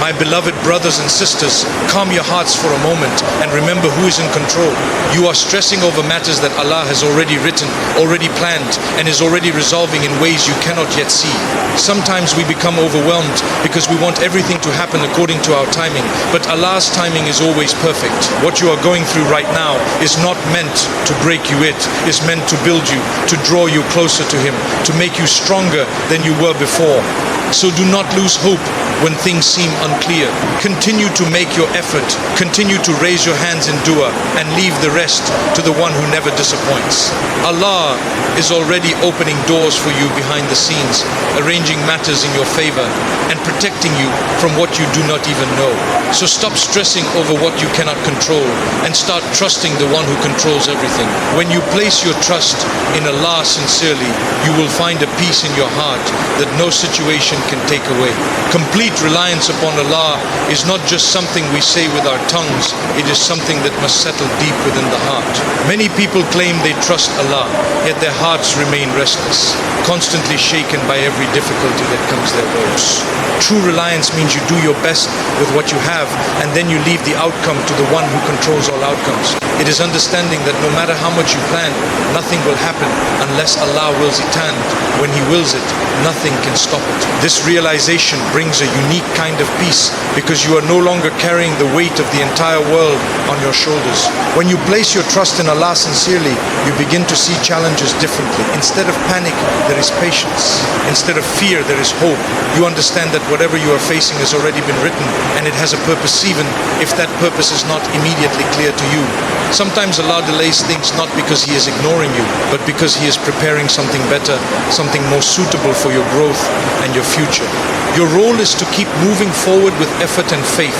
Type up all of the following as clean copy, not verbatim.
My beloved brothers and sisters, calm your hearts for a moment and remember who is in control. You are stressing over matters that Allah has already written, already planned, and is already resolving in ways you cannot yet see. Sometimes we become overwhelmed because we want everything to happen according to our timing, but Allah's timing is always perfect. What you are going through right now is not meant to break you, it is meant to build you, to draw you closer to Him, to make you stronger than you were before. So do not lose hope when things seem unclear. Continue to make your effort, continue to raise your hands in dua, and leave the rest to the one who never disappoints. Allah is already opening doors for you behind the scenes, arranging matters in your favor, and protecting you from what you do not even know. So stop stressing over what you cannot control, and start trusting the one who controls everything. When you place your trust in Allah sincerely, you will find a peace in your heart that no situation can take away. Complete reliance upon Allah is not just something we say with our tongues, it is something that must settle deep within the heart. Many people claim they trust Allah, yet their hearts remain restless, constantly shaken by every difficulty that comes their way. True reliance means you do your best with what you have, and then you leave the outcome to the one who controls all outcomes. It is understanding that no matter how much you plan, nothing will happen unless Allah wills it, and when He wills it, nothing can stop it. This realization brings a unique kind of peace because you are no longer carrying the weight of the entire world on your shoulders. When you place your trust in Allah sincerely, you begin to see challenges differently. Instead of panic, there is patience. Instead of fear, there is hope. You understand that whatever you are facing has already been written, and it has a purpose even if that purpose is not immediately clear to you. Sometimes Allah delays things not because He is ignoring you, but because He is preparing something better, something more suitable for your growth and your future. Your role is to keep moving forward with effort and faith,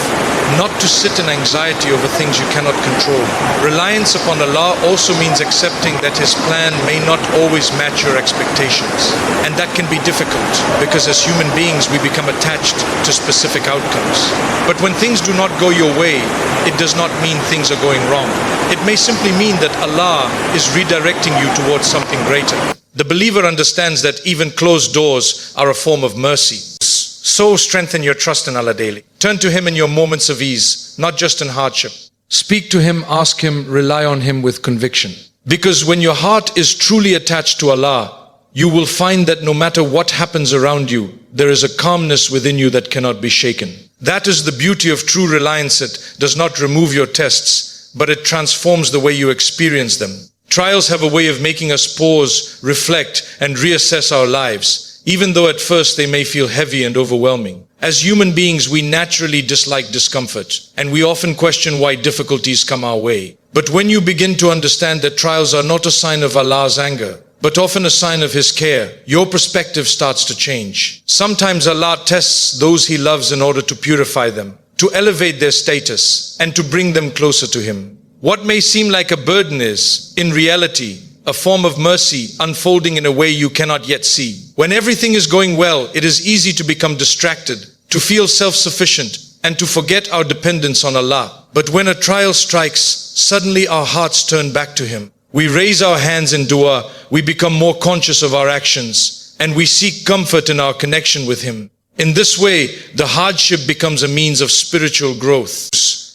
not to sit in anxiety over things you cannot control. Reliance upon Allah also means accepting that His plan may not always match your expectations. And that can be difficult because as human beings we become attached to specific outcomes. But when things do not go your way, it does not mean things are going wrong. It may simply mean that Allah is redirecting you towards something greater. The believer understands that even closed doors are a form of mercy. So strengthen your trust in Allah daily. Turn to Him in your moments of ease, not just in hardship. Speak to Him, ask Him, rely on Him with conviction. Because when your heart is truly attached to Allah, you will find that no matter what happens around you, there is a calmness within you that cannot be shaken. That is the beauty of true reliance. It does not remove your tests, but it transforms the way you experience them. Trials have a way of making us pause, reflect, and reassess our lives, even though at first they may feel heavy and overwhelming. As human beings, we naturally dislike discomfort, and we often question why difficulties come our way. But when you begin to understand that trials are not a sign of Allah's anger, but often a sign of His care, your perspective starts to change. Sometimes Allah tests those He loves in order to purify them, to elevate their status, and to bring them closer to Him. What may seem like a burden is, in reality, a form of mercy unfolding in a way you cannot yet see. When everything is going well, it is easy to become distracted, to feel self-sufficient, and to forget our dependence on Allah. But when a trial strikes, suddenly our hearts turn back to Him. We raise our hands in dua, we become more conscious of our actions, and we seek comfort in our connection with Him. In this way, the hardship becomes a means of spiritual growth.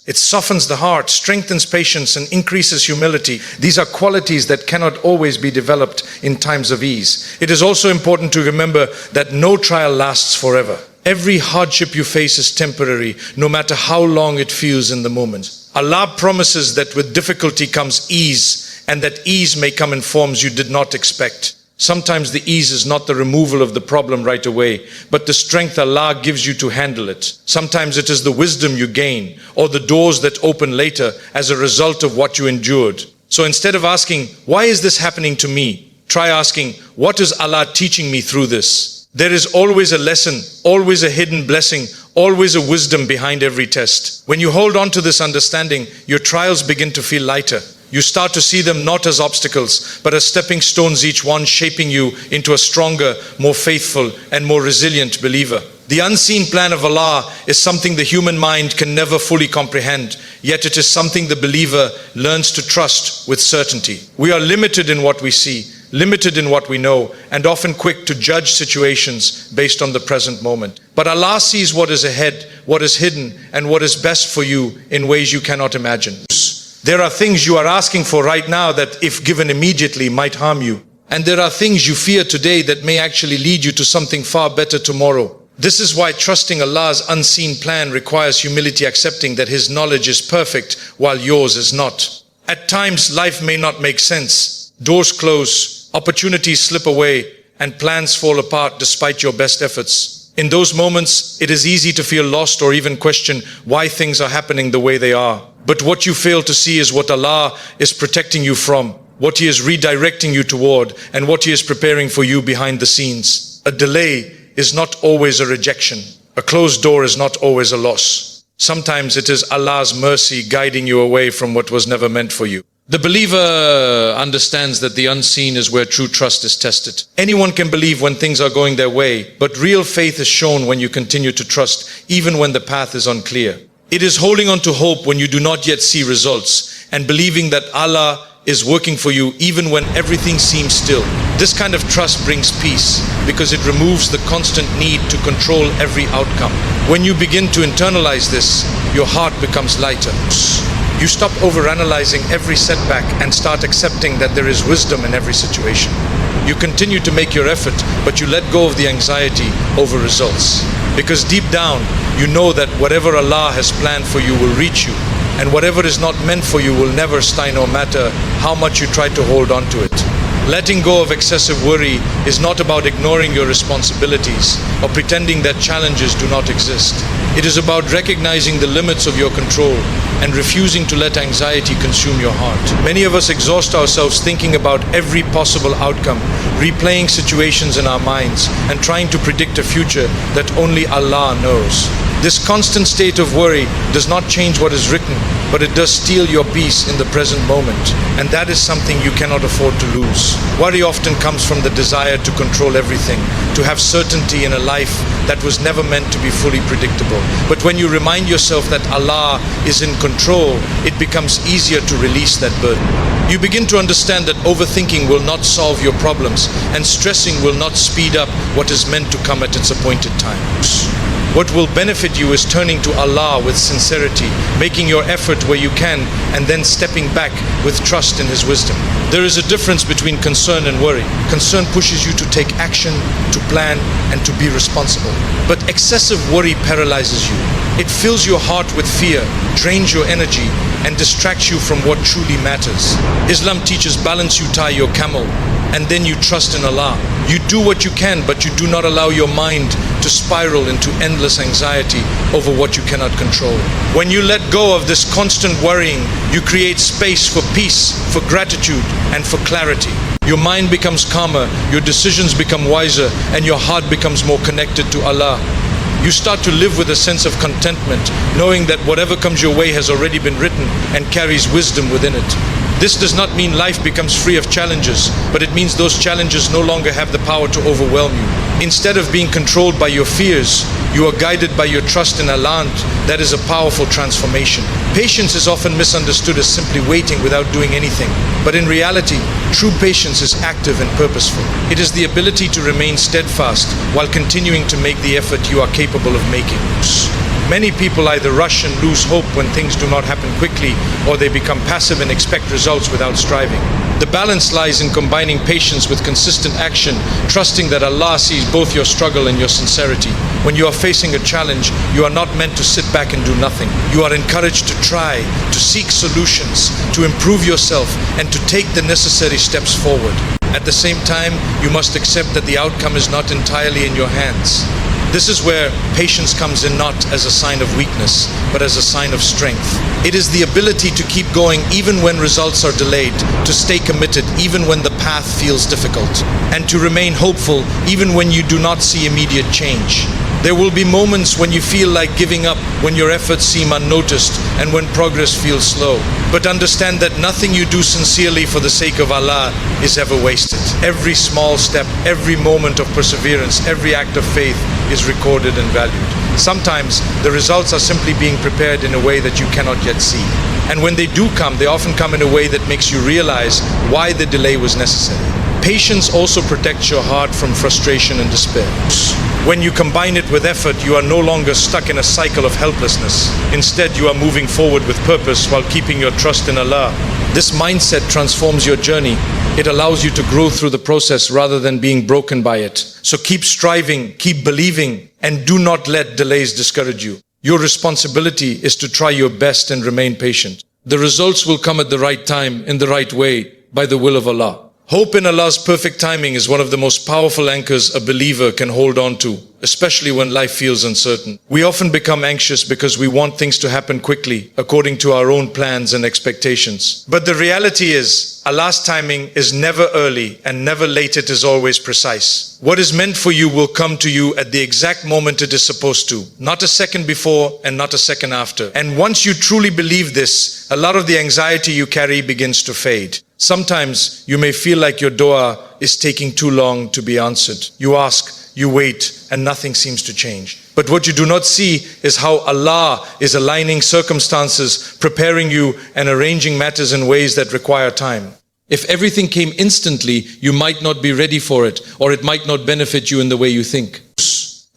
It softens the heart, strengthens patience, and increases humility. These are qualities that cannot always be developed in times of ease. It is also important to remember that no trial lasts forever. Every hardship you face is temporary, no matter how long it feels in the moment. Allah promises that with difficulty comes ease, and that ease may come in forms you did not expect. Sometimes the ease is not the removal of the problem right away, but the strength Allah gives you to handle it. Sometimes it is the wisdom you gain, or the doors that open later as a result of what you endured. So instead of asking, why is this happening to me? Try asking, what is Allah teaching me through this? There is always a lesson, always a hidden blessing, always a wisdom behind every test. When you hold on to this understanding, your trials begin to feel lighter. You start to see them not as obstacles, but as stepping stones, each one shaping you into a stronger, more faithful, and more resilient believer. The unseen plan of Allah is something the human mind can never fully comprehend, yet it is something the believer learns to trust with certainty. We are limited in what we see, limited in what we know, and often quick to judge situations based on the present moment. But Allah sees what is ahead, what is hidden, and what is best for you in ways you cannot imagine. There are things you are asking for right now that, if given immediately, might harm you. And there are things you fear today that may actually lead you to something far better tomorrow. This is why trusting Allah's unseen plan requires humility, accepting that His knowledge is perfect while yours is not. At times, life may not make sense. Doors close, opportunities slip away, and plans fall apart despite your best efforts. In those moments, it is easy to feel lost or even question why things are happening the way they are. But what you fail to see is what Allah is protecting you from, what He is redirecting you toward, and what He is preparing for you behind the scenes. A delay is not always a rejection. A closed door is not always a loss. Sometimes it is Allah's mercy guiding you away from what was never meant for you. The believer understands that the unseen is where true trust is tested. Anyone can believe when things are going their way, but real faith is shown when you continue to trust, even when the path is unclear. It is holding on to hope when you do not yet see results, and believing that Allah is working for you even when everything seems still. This kind of trust brings peace because it removes the constant need to control every outcome. When you begin to internalize this, your heart becomes lighter. You stop overanalyzing every setback and start accepting that there is wisdom in every situation. You continue to make your effort, but you let go of the anxiety over results. Because deep down, you know that whatever Allah has planned for you will reach you, and whatever is not meant for you will never stay, no matter how much you try to hold on to it. Letting go of excessive worry is not about ignoring your responsibilities or pretending that challenges do not exist. It is about recognizing the limits of your control and refusing to let anxiety consume your heart. Many of us exhaust ourselves thinking about every possible outcome, replaying situations in our minds, and trying to predict a future that only Allah knows. This constant state of worry does not change what is written, but it does steal your peace in the present moment. And that is something you cannot afford to lose. Worry often comes from the desire to control everything, to have certainty in a life that was never meant to be fully predictable. But when you remind yourself that Allah is in control, it becomes easier to release that burden. You begin to understand that overthinking will not solve your problems, and stressing will not speed up what is meant to come at its appointed time. What will benefit you is turning to Allah with sincerity, making your effort where you can, and then stepping back with trust in His wisdom. There is a difference between concern and worry. Concern pushes you to take action, to plan, and to be responsible. But excessive worry paralyzes you. It fills your heart with fear, drains your energy, and distracts you from what truly matters. Islam teaches balance. You tie your camel, and then you trust in Allah. You do what you can, but you do not allow your mind to spiral into endless anxiety over what you cannot control. When you let go of this constant worrying, you create space for peace, for gratitude, and for clarity. Your mind becomes calmer, your decisions become wiser, and your heart becomes more connected to Allah. You start to live with a sense of contentment, knowing that whatever comes your way has already been written and carries wisdom within it. This does not mean life becomes free of challenges, but it means those challenges no longer have the power to overwhelm you. Instead of being controlled by your fears, you are guided by your trust in Allah. That is a powerful transformation. Patience is often misunderstood as simply waiting without doing anything. But in reality, true patience is active and purposeful. It is the ability to remain steadfast while continuing to make the effort you are capable of making. Many people either rush and lose hope when things do not happen quickly, or they become passive and expect results without striving. The balance lies in combining patience with consistent action, trusting that Allah sees both your struggle and your sincerity. When you are facing a challenge, you are not meant to sit back and do nothing. You are encouraged to try, to seek solutions, to improve yourself, and to take the necessary steps forward. At the same time, you must accept that the outcome is not entirely in your hands. This is where patience comes in, not as a sign of weakness, but as a sign of strength. It is the ability to keep going even when results are delayed, to stay committed even when the path feels difficult, and to remain hopeful even when you do not see immediate change. There will be moments when you feel like giving up, when your efforts seem unnoticed, and when progress feels slow. But understand that nothing you do sincerely for the sake of Allah is ever wasted. Every small step, every moment of perseverance, every act of faith is recorded and valued. Sometimes the results are simply being prepared in a way that you cannot yet see. And when they do come, they often come in a way that makes you realize why the delay was necessary. Patience also protects your heart from frustration and despair. When you combine it with effort, you are no longer stuck in a cycle of helplessness. Instead, you are moving forward with purpose while keeping your trust in Allah. This mindset transforms your journey. It allows you to grow through the process rather than being broken by it. So keep striving, keep believing, and do not let delays discourage you. Your responsibility is to try your best and remain patient. The results will come at the right time, in the right way, by the will of Allah. Hope in Allah's perfect timing is one of the most powerful anchors a believer can hold on to, especially when life feels uncertain. We often become anxious because we want things to happen quickly, according to our own plans and expectations. But the reality is, Allah's timing is never early and never late, it is always precise. What is meant for you will come to you at the exact moment it is supposed to, not a second before and not a second after. And once you truly believe this, a lot of the anxiety you carry begins to fade. Sometimes you may feel like your dua is taking too long to be answered. You ask, you wait, and nothing seems to change. But what you do not see is how Allah is aligning circumstances, preparing you, and arranging matters in ways that require time. If everything came instantly, you might not be ready for it, or it might not benefit you in the way you think.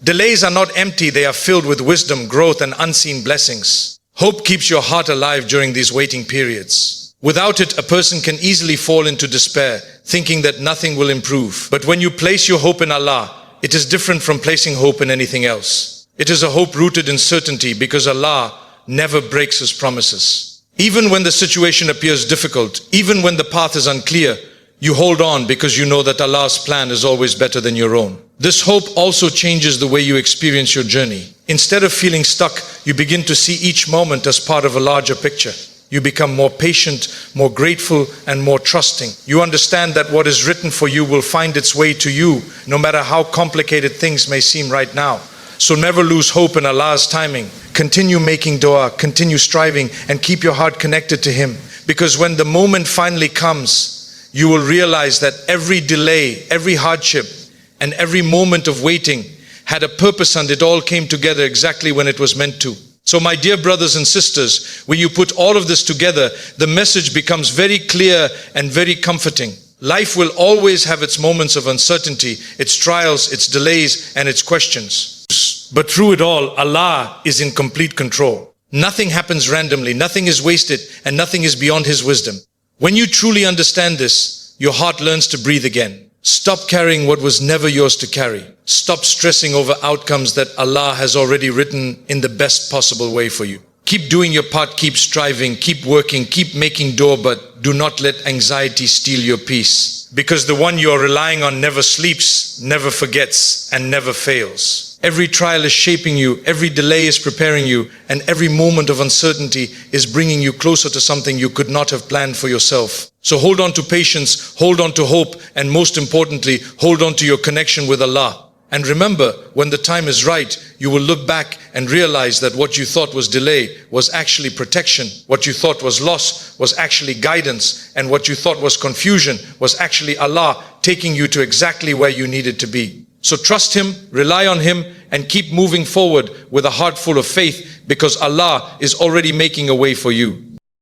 Delays are not empty, they are filled with wisdom, growth, and unseen blessings. Hope keeps your heart alive during these waiting periods. Without it, a person can easily fall into despair, thinking that nothing will improve. But when you place your hope in Allah, it is different from placing hope in anything else. It is a hope rooted in certainty because Allah never breaks His promises. Even when the situation appears difficult, even when the path is unclear, you hold on because you know that Allah's plan is always better than your own. This hope also changes the way you experience your journey. Instead of feeling stuck, you begin to see each moment as part of a larger picture. You become more patient, more grateful, and more trusting. You understand that what is written for you will find its way to you, no matter how complicated things may seem right now. So never lose hope in Allah's timing. Continue making dua, continue striving, and keep your heart connected to Him. Because when the moment finally comes, you will realize that every delay, every hardship, and every moment of waiting had a purpose, and it all came together exactly when it was meant to. So my dear brothers and sisters, when you put all of this together, the message becomes very clear and very comforting. Life will always have its moments of uncertainty, its trials, its delays, and its questions. But through it all, Allah is in complete control. Nothing happens randomly, nothing is wasted, and nothing is beyond His wisdom. When you truly understand this, your heart learns to breathe again. Stop carrying what was never yours to carry. Stop stressing over outcomes that Allah has already written in the best possible way for you. Keep doing your part, keep striving, keep working, keep making dua, but do not let anxiety steal your peace. Because the one you are relying on never sleeps, never forgets, and never fails. Every trial is shaping you, every delay is preparing you, and every moment of uncertainty is bringing you closer to something you could not have planned for yourself. So hold on to patience, hold on to hope, and most importantly, hold on to your connection with Allah. And remember, when the time is right, you will look back and realize that what you thought was delay was actually protection. What you thought was loss was actually guidance. And what you thought was confusion was actually Allah taking you to exactly where you needed to be. So trust Him, rely on Him, and keep moving forward with a heart full of faith, because Allah is already making a way for you.